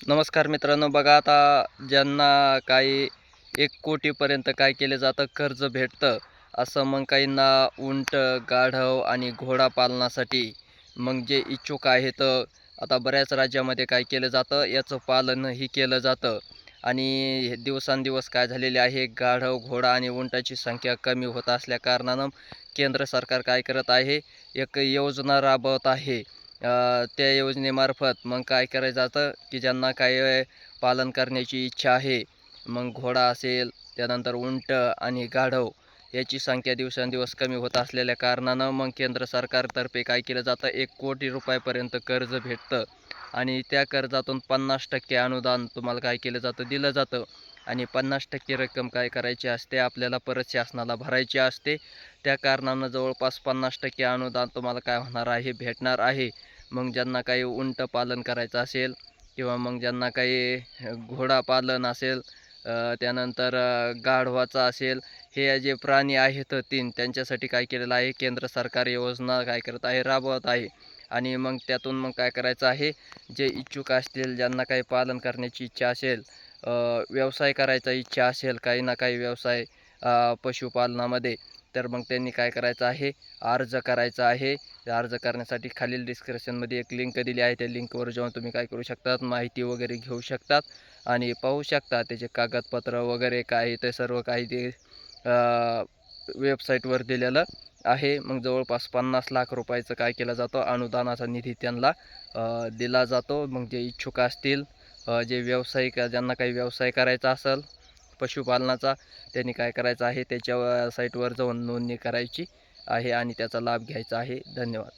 नमस्कार मित्रांनो, बघा आता ज्यांना काही 1 कोटीपर्यंत काय केलं जातं, कर्ज भेटतं. असं मग काहींना उंट, गाढव आणि घोडा पालनासाठी मग जे इच्छुक आहेत, आता बऱ्याच राज्यामध्ये काय केलं जातं, याचं पालनही केलं जातं. आणि हे दिवसांदिवस काय झालेले आहे, गाढव, घोडा आणि उंटाची संख्या कमी होत असल्याकारणानं केंद्र सरकार काय करत आहे, एक योजना राबवत आहे. त्या योजनेमार्फत मग काय करायचं जातं, की ज्यांना काय पालन करण्याची इच्छा आहे, मग घोडा असेल, त्यानंतर उंट आणि गाढव याची संख्या दिवसेंदिवस कमी होत असलेल्या कारणानं मग केंद्र सरकारतर्फे काय केलं जातं, 1 कोटी रुपयापर्यंत कर्ज भेटतं आणि त्या कर्जातून 50% अनुदान तुम्हाला काय केलं जातं, दिलं जातं. आणि 50% रक्कम काय करायची असते, आपल्याला परत शासनाला भरायची असते. त्या कारणानं जवळपास 50% अनुदान तुम्हाला काय होणार आहे, भेटणार आहे. मग ज्यांना काही उंट पालन करायचं असेल किंवा मग ज्यांना काही घोडा पालन असेल, त्यानंतर गाढवाचं असेल, हे जे प्राणी आहेत 3 त्यांच्यासाठी काय केलेलं आहे, केंद्र सरकार योजना काय करत आहे, राबवत आहे. आणि मग त्यातून मग काय करायचं आहे, जे इच्छुक असतील, ज्यांना काही पालन करण्याची इच्छा असेल, व्यवसाय करायचा इच्छा असेल, काही ना काही व्यवसाय पशुपालनामध्ये, तर मग त्यांनी काय करायचं आहे, अर्ज करायचा आहे. अर्ज करण्यासाठी खालील डिस्क्रिप्शनमध्ये एक लिंक दिली आहे. त्या लिंकवर जाऊन तुम्ही काय करू शकतात, माहिती वगैरे घेऊ शकतात आणि पाहू शकता त्याचे कागदपत्र वगैरे काय ते सर्व काही ते वेबसाईटवर दिलेलं आहे. मग जवळपास 50 लाख रुपयाचं काय केलं जातं, अनुदानाचा निधी त्यांना दिला जातो. मग जे इच्छुक असतील, जे व्यावसायिक ज्यांना काही व्यवसाय करायचा असेल पशुपालनाचा, त्यांनी काय करायचं आहे, त्याच्या साईटवर जाऊन नोंदणी करायची आहे आणि त्याचा लाभ घ्यायचा आहे. धन्यवाद.